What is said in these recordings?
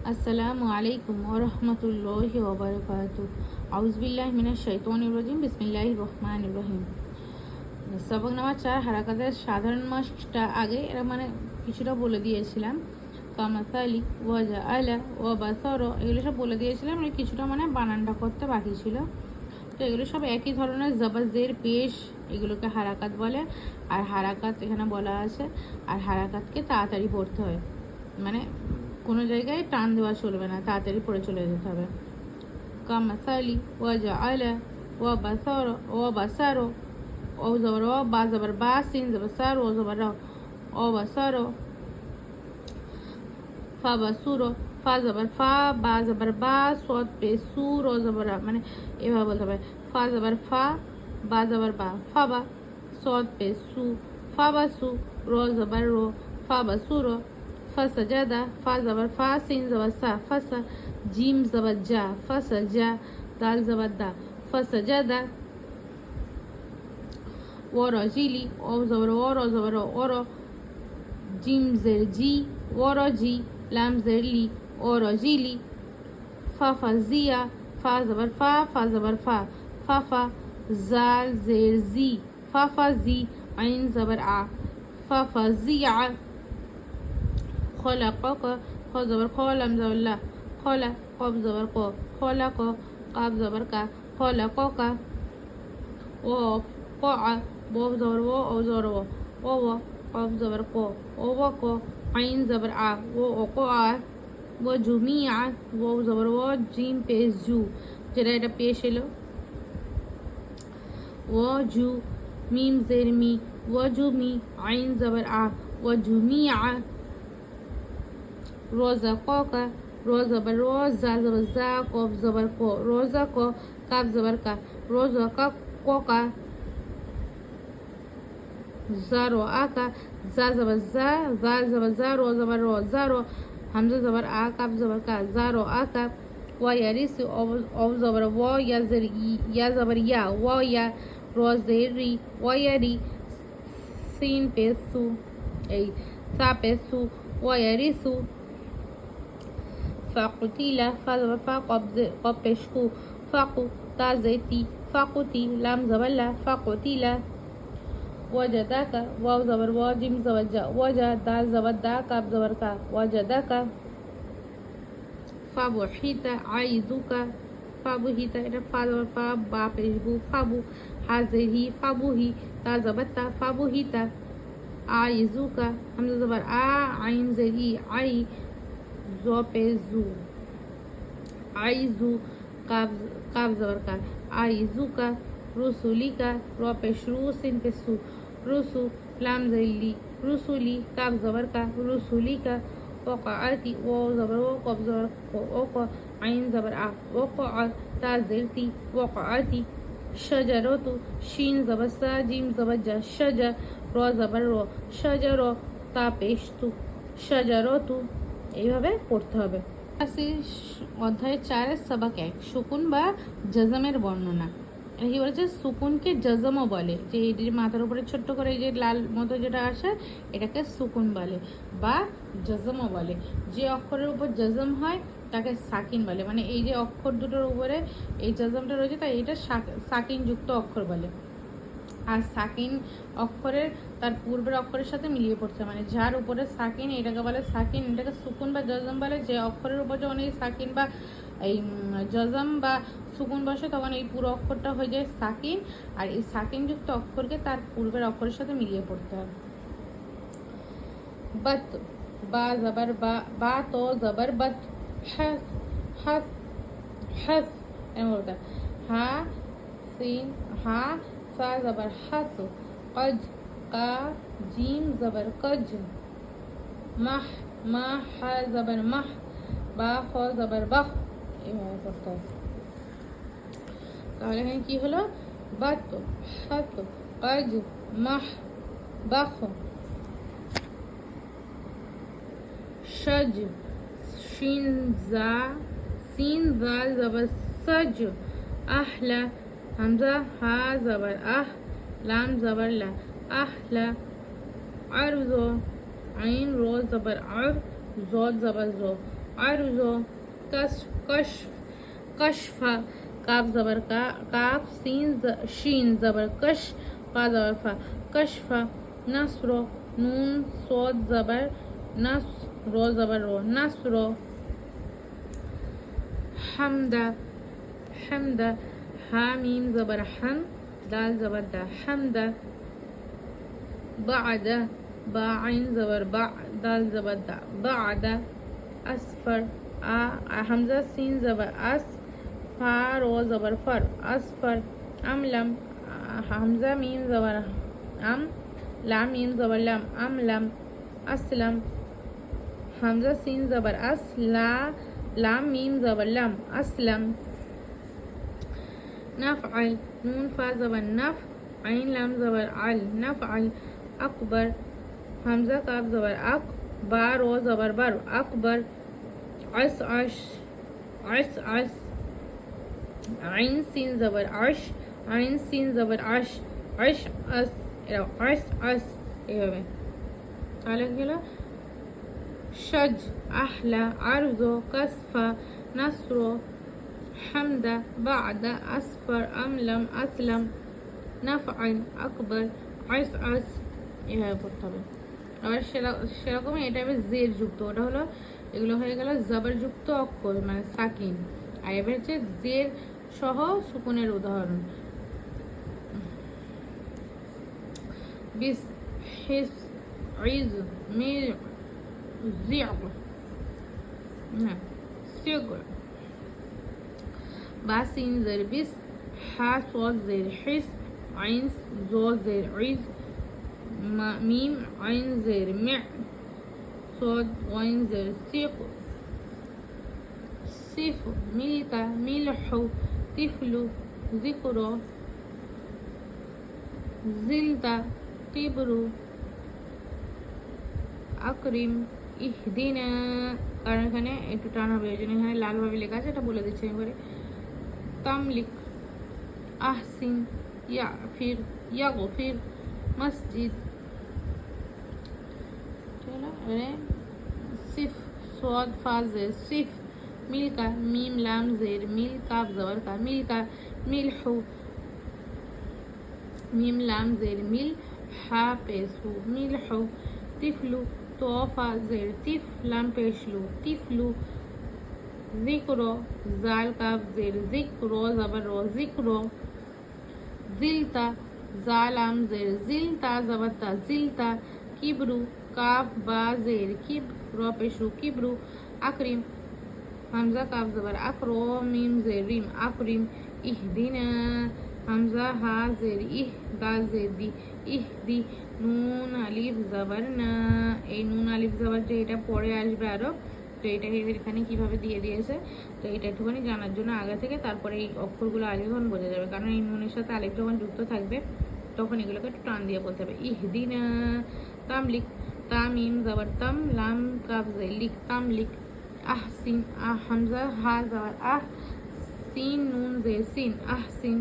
अस्सलामु अलैकुम वरहमतुल्लाहि वबरकातुहू। आउज़ुबिल्लाहि मिनश्शैतानिर्रजीम बिस्मिल्लाहिर्रहमानिर्रहीम। সবক নামাজ 4 হারাকাতের সাধারণ মাসটা আগে এরা মানে কিছুটা বলে দিয়েছিলাম। কামাসালি ওয়াজা আলা ওয়া বাসার এগুলো সব বলে দিয়েছিলাম, কিছুটা মানে বানানটা করতে বাকি ছিল। তো এগুলো সব একই ধরনের জবরজের পেশ, এগুলোকে হারাকাত বলে। আর হারাকাত এখানে বলা আছে, আর হারাকাতকে তাড়াতাড়ি পড়তে হয়, মানে কোনো জায়গায় টান দেওয়া চলবে না, তাড়াতাড়ি পড়ে চলে যেতে হবে। কামাসালি ওয়াজা আলা ওয়া বাসার ওয়া বাসারো ও জবর ও বা জবর বা সিন জবর সার ও জবর ও বাসারো ফা বাসুরো ফা জবর ফা বা জবর বা সদ পে সুর ও জবর মানে এভাবে বলতে হবে। ফা জবর ফা বা জবর বা ফা বা সদ পে সু ফা বা সু রো জবর রো ফা বা সুরো ফা সজাদা ফা জবর ফা সিন জবর সা ফাসা জিম জবর জা ফাসা জা দাল জবর দা ফা সজাদা ورجيلي او زبر ورا زبر ورا جيم زر جي ورا جي لام زر لي ورجيلي فا فزيا فا زبر فا فا زبر فا فا فا زال زر زي فا فا زي عين زبر ع فا فزيع خلقك خ زبر خ لام زبر لا خلق قاب زبر ق خلق قاب زبر كا خلقك وقع واو زبر واو او زبر واو واو قاف زبر قو ووق عين زبر ع وقع وجميع واو زبر واو جيم পেশ জু, যেটা এটা পেশ এলো। ওয়াজু মিম জের মি ওয়াজুমি আইন জবর আ ওয়াজুমিআ রোজাকা রোজাবার রোজা জবর জা কফ জবর ক রোজাক কাফ জবর কা রোজাকা কোকা زارو آكا زا زبر زا زال زبر زارو زبر رو زارو همزة زبر آكا زبر كا زارو آكا ويرث أو زبر و يا زر يا زبر يا و يا رو زيري ويري سين بيسو أي سا بيسو ويرث فقتيلا فزبر فا قبشكو فقو تا زيتي فقتي لام زبر لا فقتيلا وجدك واو زبر واو جيم زبر جا وجد دال زبر دا كاف زبر كا وجدك فبحيت عيذك فبحيت এটা ফা زبر فا با পেশ বু ফাবু হাজিহি ফাবুহি তা زبر تا فبحيت عيذك হামজা زبر আ আইন জেরি আই জো পেশ জু আইজু কাফ زبر का আইজুকা রসুলিকা র পেশ রু সিন পেশ সু রুসু লাম জেলি রুসুলি কাফ জবর কা রুসুলিকা ওয়াকাআতি ওয়াও জবর ওয়া কফ জবর ওয়া আইন জবর আ ওয়াকা তা জেলতি ওয়াকাআতি শাজারাতু শিন জবর সা জিম জবর জা শাজা র জবর র শাজারা তা পেশ তু শাজারাতু, এইভাবে পড়তে হবে। অধ্যায় 4 সবক 1 সুকুন বা জজমের বর্ণনা। কি বলেছে, সুকুনকে জজমও বলে, যে এটির মাথার উপরে ছোট্ট করে এই যে লাল মতো যেটা আসে এটাকে সুকুন বলে বা জজমও বলে। যে অক্ষরের উপর জজম হয় তাকে সাকিন বলে, মানে এই যে অক্ষর দুটোর উপরে এই জজমটা রয়েছে তাই এটা সাকিন যুক্ত অক্ষর বলে। আর সাকিন অক্ষরের তার পূর্বের অক্ষরের সাথে মিলিয়ে পড়ছে, মানে যার উপরে সাকিন এটাকে বলে সাকিন, এটাকে সুকুন বা জজম বলে। যে অক্ষরের উপর যখন এই সাকিন বা এই জজম বা সুকুন বসে তখন এই পুরো অক্ষরটা হয়ে যায় সাকিন, আর এই সাকিন যুক্ত অক্ষরকে তার পূর্বের অক্ষরের সাথে মিলিয়ে পড়তে হবে। বত বা জবর বা তো জবর বত হাস হাস হাস এমন বলতে হা সিন হা ফা জবর হাস কজ কা জিম জবর কজ মাহ মা হা জবর মাহ বা খ জবর বাহ, এইভাবে পড়তে হবে। তাহলে এখানে কি হলো, বাত হাত কাজ মাহ বাখ সজ শিন জা সিন জাল জবর সজ আহলা হামজা হা জবর আহ লাম জবর লা আহলা আরজো আইন রো জবর আর জদ জবর জো अर्ज़ो कश्फ कशफा काफ ज़बर का काफ शीन ज़बर कश फा ज़बर फा कशफा नस्रो नून सोद ज़बर नस रो ज़बर रो नस्रो हमदा हमदा हा मीम ज़बर हम दाल ज़बर दा हमदा बादा बा आइन ज़बर बा दाल ज़बर दा बादा असफर आ हमजा सीन ज़बर अस फा रो ज़बर फर असफर अमलम हमजा मीम ज़बर अम लाम मीम ज़बर लम अमलम असलम हमजा सीन ज़बर अस लाम मीम ज़बर लम असलम नफ़अल नून फा ज़बर नफ़ आइन लाम ज़बर अल नफ़अल अकबर हमजा काफ ज़बर अक बा रो ज़बर बर अकबर अस अश आइन सीन ज़बर अश आइन सीन ज़बर अश अश अस এইভাবে তাহলে কি হলো শজ আহলা আরজো কাসফা নাসরো হামদা বাদা আসফর আমলাম আসলাম নাফআল আকবর আস এভাবে পড়তে হবে। আবার সেরকমই এটা হবে জের যুক্ত, ওটা হলো এগুলো হয়ে গেল জবর যুক্ত অক্ষর মানে সাকিন, আর এবার হচ্ছে জের সহ সুকুনের উদাহরণ। বিস হিস ইজ মিল জিগ না সিগ বাসিন জের বিস হা সদ জের হিস আইন জো জের ইজ ميم عين زير مع صاد وعين زير سيق سيف ملك ملح طفل ذكر زلت كبر আকরিম ইহদিনা, কারণ এখানে একটু টান হবে ওই জন্য এখানে লালভাবে লেখা আছে, এটা বলে দিচ্ছি এবারে। তামলিক আহসিন ইয়াফির ইয়াগফির মসজিদ सिफ स्वाद फा ज़ेर सिफ मिल का मीम लाम ज़ेर मिल काफ ज़बर का मिल का मिलहु मीम लाम ज़ेर मिल हा पेशु मिलहु तिफलु तोफा ज़ेर तिफ लाम पेशलु तिफलु ज़िक्रो ज़ाल काफ ज़ेर ज़िक्रो ज़बर रो ज़िक्रो ज़िलता ज़ालाम ज़ेर ज़िलता ज़बता ज़िलता किब्रु काफ बा ज़ेर किब रो पेशु किब्रु अकरिम हमजा काफ ज़बर अकरो मीम ज़ेर रिम अकरिम इहदिना हमजा हा ज़ेर इह दाल ज़ेर दी इहदी নুন আলিফ জবর না, এই নুন আলিফ জবর যে এটা পরে আসবে আরো, তো এটাকে এখানে কিভাবে দিয়ে দিয়েছে তো এটা একটুখানি জানার জন্য আগে থেকে, তারপরে এই অক্ষরগুলো আগে যখন বোঝা যাবে, কারণ এই নুনের সাথে আলিফ যখন যুক্ত থাকবে তখন এগুলোকে একটু টান দিয়ে বলতে হবে। ইহদিনা তামলিক তামিম জবর তাম লাম কাফ ज़ेर लिक तामलिक अहसिन हमजा हा ज़बर अह सीन नून ज़ेर सीन अहसिन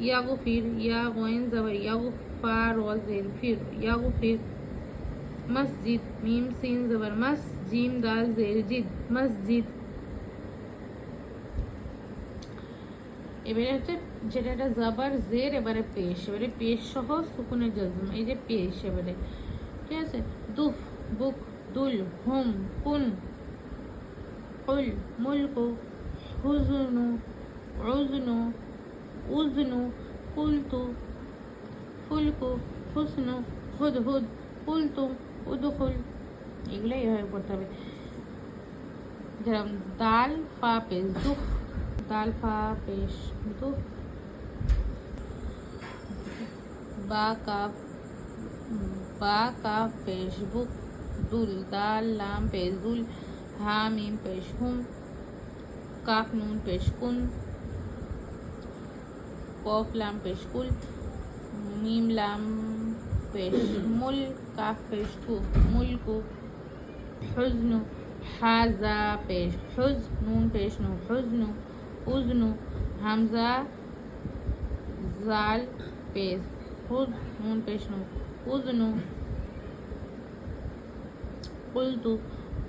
यागफिर या गैन ज़बर यागफा रो ज़ेर फिर यागफिर मस्जिद मीम सीन ज़बर मस जीम दाल ज़ेर जिद मस्जिद। এবারে হচ্ছে যেটা একটা জবর জের, এবারে পেশ, এবারে পেশ সহ সুকুনের জজম, এই যে পেশ এবারে ঠিক আছে। দুফ বুক দুল হুম কুন কুল মুলকু হুজনু উজনু উজনু কুলতু ফুলকু হুসনু হুদহুদ কুলতুম উদখুল, এগুলো এইভাবে পড়তে হবে। যেরকম দাল ফা পেশ দুফ दाल फा पेश दुफ बा का पेश बुक दुल दाल लाम पेश दुल हा मीम पेश हुम काफ नून पेश कुन कौफ लाम पेश कुल मीम लाम पेश मुल काफ पेश कु मुल्कु हुज़्नु हाजा पेश हुज़ नून पेश नु हुज़्नु उजनु हमजा जाल पेश खुद नून पेश नु उजनु कुलतु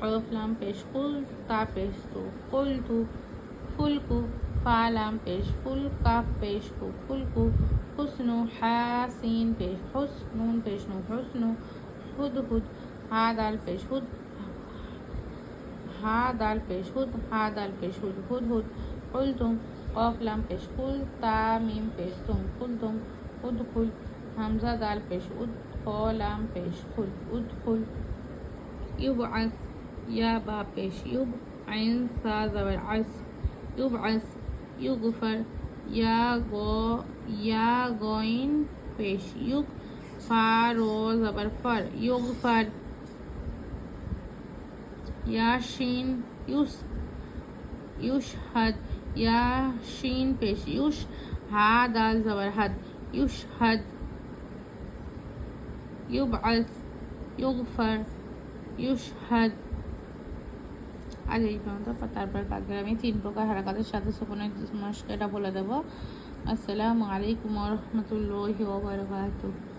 قاف لام پیش قل تا پیش تو قلتو فلکو فا لام پیش فل کاف پیش کو فلکو حسنو حاسین پیش حسن نون پیش نو حسنو هدهد ها دال پیش هد ها دال پیش هد ها دال پیش هد هدهد قلتم قاف لام پیش قل تا میم پیش تم قلتم ادخل হামজা দাল পেশ উদখলাম পেশ খুল উদখুল ইউবআস ইয়া বা পেশ ইউব আইন সা জবর আস ইউবআস ইউগফর ইয়া গইন পেশ ইউগ ফা রো জবর ফর ইউগফর ইয়া শিন ইউশহাদ ইয়া শিন পেশ ইউশ হা দাল জবর হাদ ইউশহাদ ইউবআস ইউগফর ইউশহাদ। আজ এই পর্যন্ত। তারপর কালকে আমি 3 প্রকার হারাকাতের সাথে সুকুনের মস্ক এটা বলে দেবো। আসসালামু আলাইকুম ওয়া রাহমাতুল্লাহি ওয়া বারাকাতুহু।